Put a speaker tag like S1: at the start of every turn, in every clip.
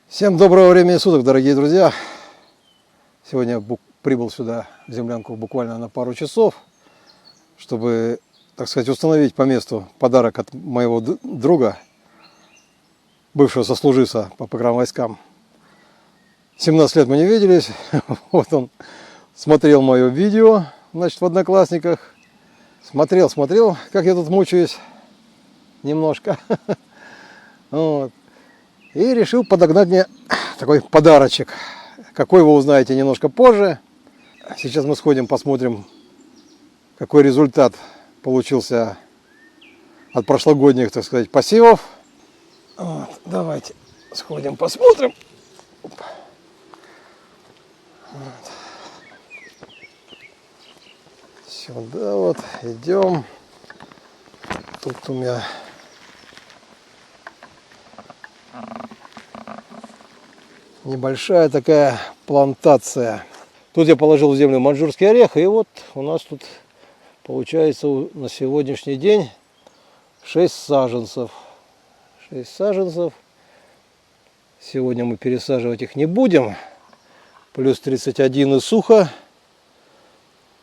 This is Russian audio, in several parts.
S1: Всем доброго времени суток, дорогие друзья! Сегодня я прибыл сюда, в землянку, буквально на пару часов, чтобы, так сказать, установить по месту подарок от моего друга, бывшего сослуживца по погранвойскам. 17 лет мы не виделись. Вот он смотрел мое видео, значит, в Одноклассниках. Смотрел, как я тут мучаюсь немножко. Вот. И решил подогнать мне такой подарочек. Какой вы узнаете немножко позже. Сейчас мы сходим, посмотрим, какой результат получился от прошлогодних, так сказать, посевов. Вот, давайте сходим, посмотрим. Вот. Сюда вот идем. Тут у меня небольшая такая плантация. Тут я положил в землю маньчжурский орех, и вот у нас тут получается на сегодняшний день 6 саженцев. 6 саженцев. Сегодня мы пересаживать их не будем. Плюс 31 и сухо.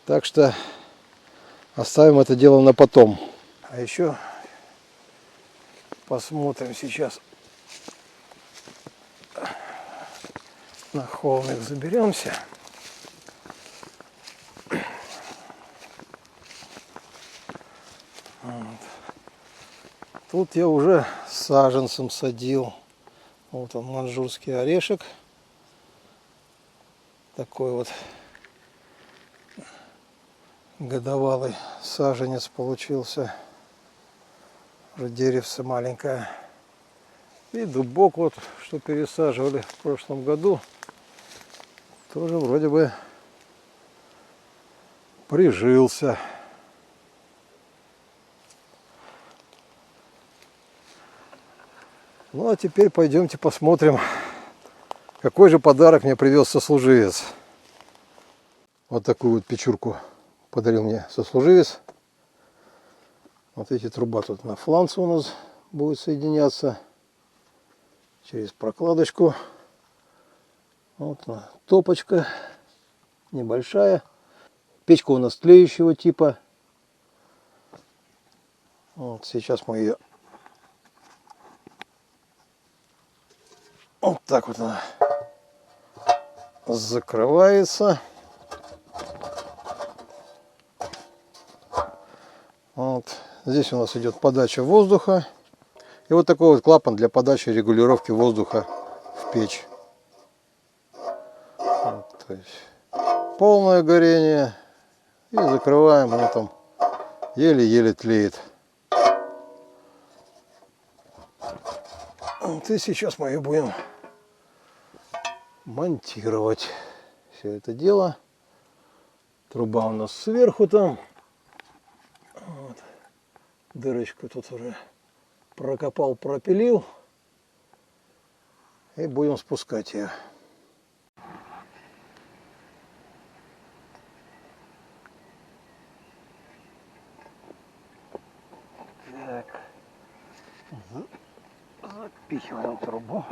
S1: Так что оставим это дело на потом. А еще посмотрим сейчас. На холмик заберемся. Вот. Тут я уже саженцем садил. Вот он, маньчжурский орешек. Такой вот годовалый саженец получился. Уже деревце маленькое. И дубок вот, что пересаживали в прошлом году, тоже вроде бы прижился. Ну а теперь пойдемте посмотрим, какой же подарок мне привез сослуживец. Вот такую вот печурку подарил мне сослуживец. Вот эти труба тут на фланце у нас будет соединяться через прокладочку. Вот топочка небольшая. Печка у нас тлеющего типа. Вот сейчас мы ее вот так вот она закрывается. Вот. Здесь у нас идет подача воздуха. И вот такой вот клапан для подачи и регулировки воздуха в печь. Вот, то есть полное горение. И закрываем, оно там еле-еле тлеет. Вот и сейчас мы ее будем монтировать. Все это дело. Труба у нас сверху там. Вот. Дырочку тут уже прокопал, пропилил. И будем спускать ее. Так. Запихиваем трубу.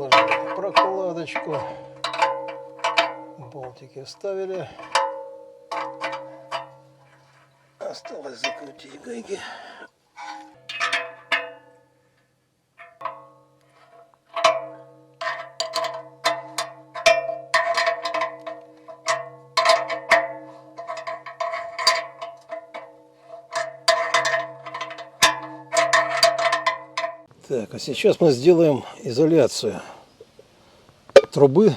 S1: Положили прокладочку. Болтики вставили. Осталось закрутить гайки. Так, а сейчас мы сделаем изоляцию трубы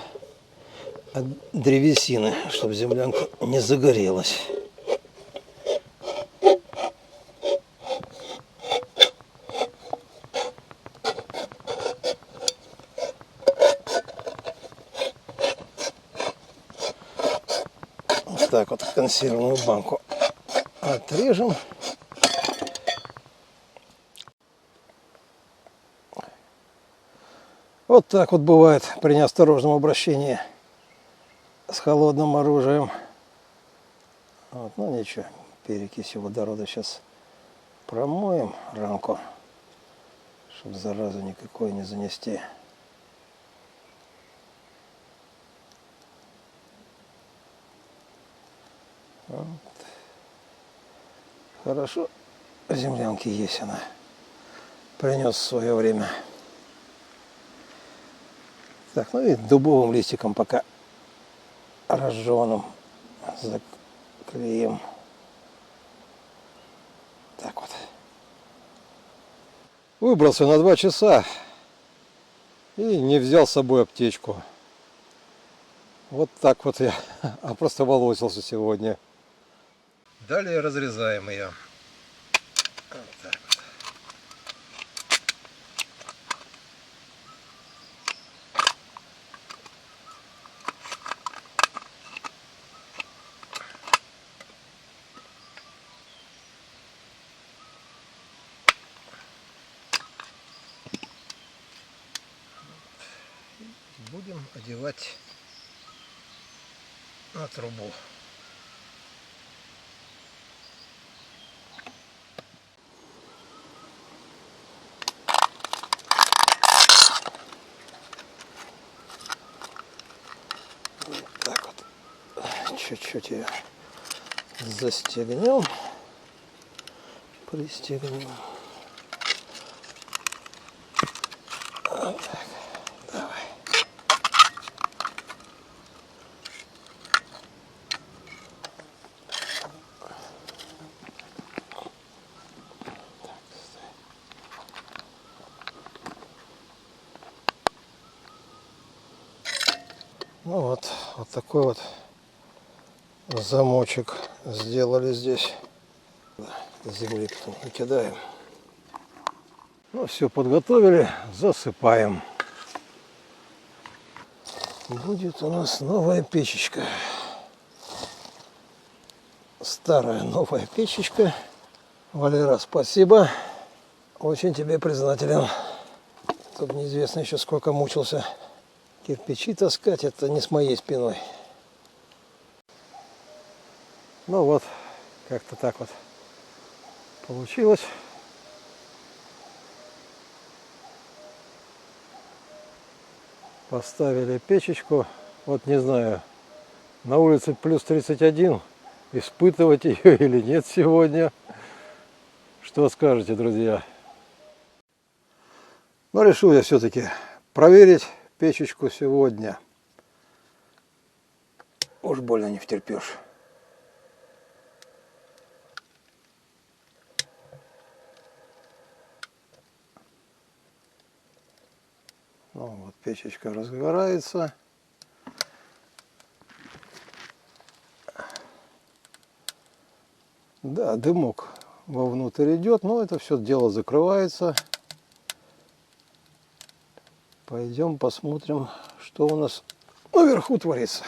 S1: от древесины, чтобы землянка не загорелась. Вот так вот консервную банку отрежем. Вот так вот бывает при неосторожном обращении с холодным оружием. Вот, ну ничего, перекисью водорода сейчас промоем рамку, чтобы заразу никакой не занести. Вот. Хорошо, землянки есть она. Принес в свое время. Так, ну и дубовым листиком пока разжеванным заклеим. Так вот. Выбрался на 2 часа и не взял с собой аптечку. Вот так вот я опростоволосился сегодня. Далее разрезаем ее. Вот так вот. Будем одевать на трубу. Вот так вот. Чуть-чуть ее застегнем, пристегнем. Вот так. Давай. Ну вот такой вот замочек сделали здесь. Земли потом не кидаем. Ну все, подготовили, засыпаем. Будет у нас новая печечка. Старая новая печечка. Валера, спасибо. Очень тебе признателен. Тут неизвестно еще сколько мучился. Кирпичи таскать, это не с моей спиной. Ну вот, как-то так вот получилось. Поставили печечку. Вот не знаю, на улице плюс 31. Испытывать ее или нет сегодня. Что скажете, друзья? Но решил я все-таки проверить печечку сегодня. Уж больно не втерпешь. Ну вот, печечка разгорается. Да, дымок вовнутрь идет, но это все дело закрывается. Пойдем посмотрим, что у нас наверху творится.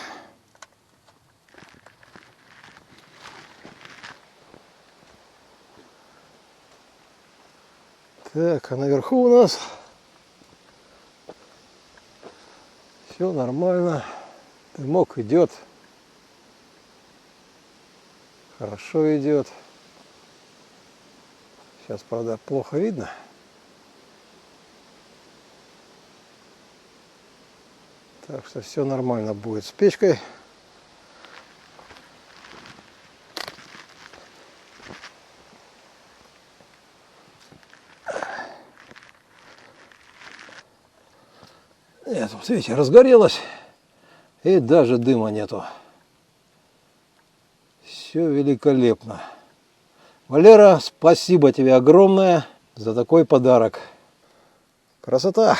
S1: Так, а наверху у нас все нормально. Дымок идет. Хорошо идет. Сейчас, правда, плохо видно. Так что все нормально будет с печкой. Нет, вот видите, разгорелось. И даже дыма нету. Все великолепно. Валера, спасибо тебе огромное за такой подарок. Красота.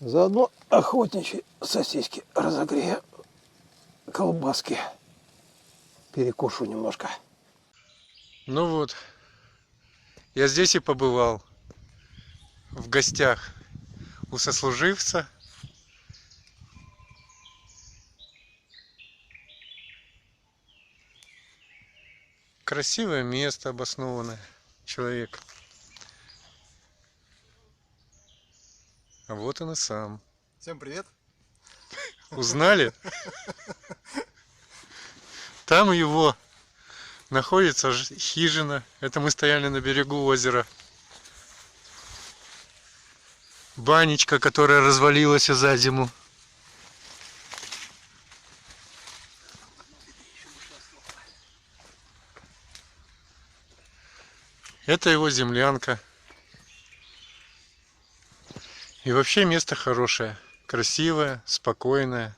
S1: Заодно охотничьи сосиски разогрею. Колбаски. Перекушу немножко.
S2: Ну вот, я здесь и побывал. В гостях у сослуживца. Красивое место, обоснованное. Человек. А вот он и сам.
S3: Всем привет.
S2: Узнали? Там его находится хижина. Это мы стояли на берегу озера. Банечка, которая развалилась за зиму. Это его землянка. И вообще место хорошее, красивое, спокойное.